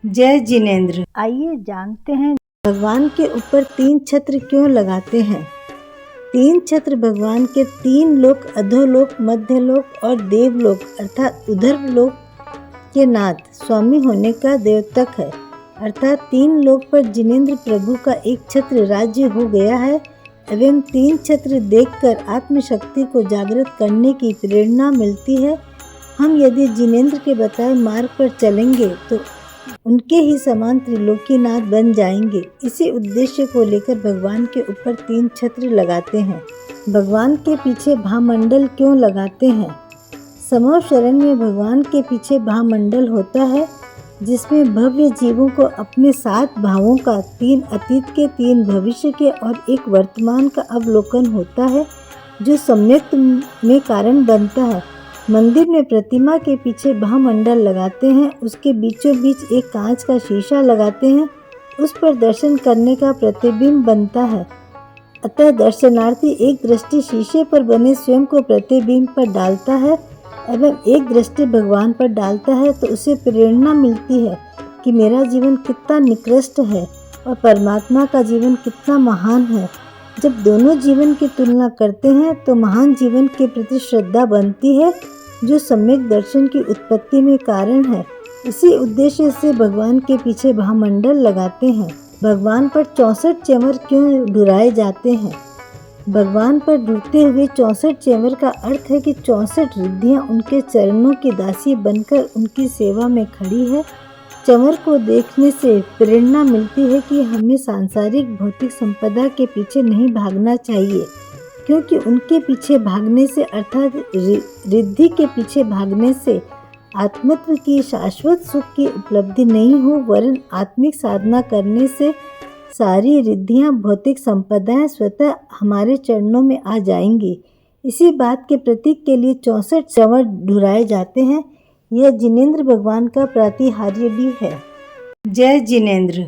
जय जिनेंद्र। आइए जानते हैं भगवान के ऊपर 3 छत्र क्यों लगाते हैं। 3 छत्र भगवान के 3 लोक, अधोलोक, मध्यलोक और देवलोक अर्थात उधर्वलोक के नाथ स्वामी होने का द्योतक है। अर्थात 3 लोक पर जिनेंद्र प्रभु का एक छत्र राज्य हो गया है एवं 3 छत्र देखकर आत्मशक्ति को जागृत करने की प्रेरणा मिलती है। हम यदि जिनेंद्र के बताए मार्ग पर चलेंगे तो उनके ही समान त्रिलोकीनाथ बन जाएंगे। इसी उद्देश्य को लेकर भगवान के ऊपर 3 छत्र लगाते हैं। भगवान के पीछे भामंडल क्यों लगाते हैं। समूह शरण में भगवान के पीछे भामंडल होता है जिसमें भव्य जीवों को अपने 7 भावों का 3 अतीत के, 3 भविष्य के और 1 वर्तमान का अवलोकन होता है जो सम्यक में कारण बनता है। मंदिर में प्रतिमा के पीछे भामंडल लगाते हैं, उसके बीचों बीच एक कांच का शीशा लगाते हैं, उस पर दर्शन करने का प्रतिबिंब बनता है। अतः दर्शनार्थी एक दृष्टि शीशे पर बने स्वयं को प्रतिबिंब पर डालता है एवं एक दृष्टि भगवान पर डालता है तो उसे प्रेरणा मिलती है कि मेरा जीवन कितना निकृष्ट है और परमात्मा का जीवन कितना महान है। जब दोनों जीवन की तुलना करते हैं तो महान जीवन के प्रति श्रद्धा बनती है जो सम्यक दर्शन की उत्पत्ति में कारण है। इसी उद्देश्य से भगवान के पीछे भामंडल लगाते हैं। भगवान पर 64 चंवर क्यों ढुराए जाते हैं। भगवान पर ढुरते हुए 64 चंवर का अर्थ है कि 64 रिद्धियां उनके चरणों की दासी बनकर उनकी सेवा में खड़ी है। चंवर को देखने से प्रेरणा मिलती है कि हमें सांसारिक भौतिक संपदा के पीछे नहीं भागना चाहिए, क्योंकि उनके पीछे भागने से अर्थात रिद्धि के पीछे भागने से आत्मत्व की शाश्वत सुख की उपलब्धि नहीं हो, वरन आत्मिक साधना करने से सारी रिद्धियां, भौतिक संपदाएं स्वतः हमारे चरणों में आ जाएंगी। इसी बात के प्रतीक के लिए 64 चंवर ढुराए जाते हैं। यह जिनेंद्र भगवान का प्रातिहार्य भी है। जय जिनेंद्र।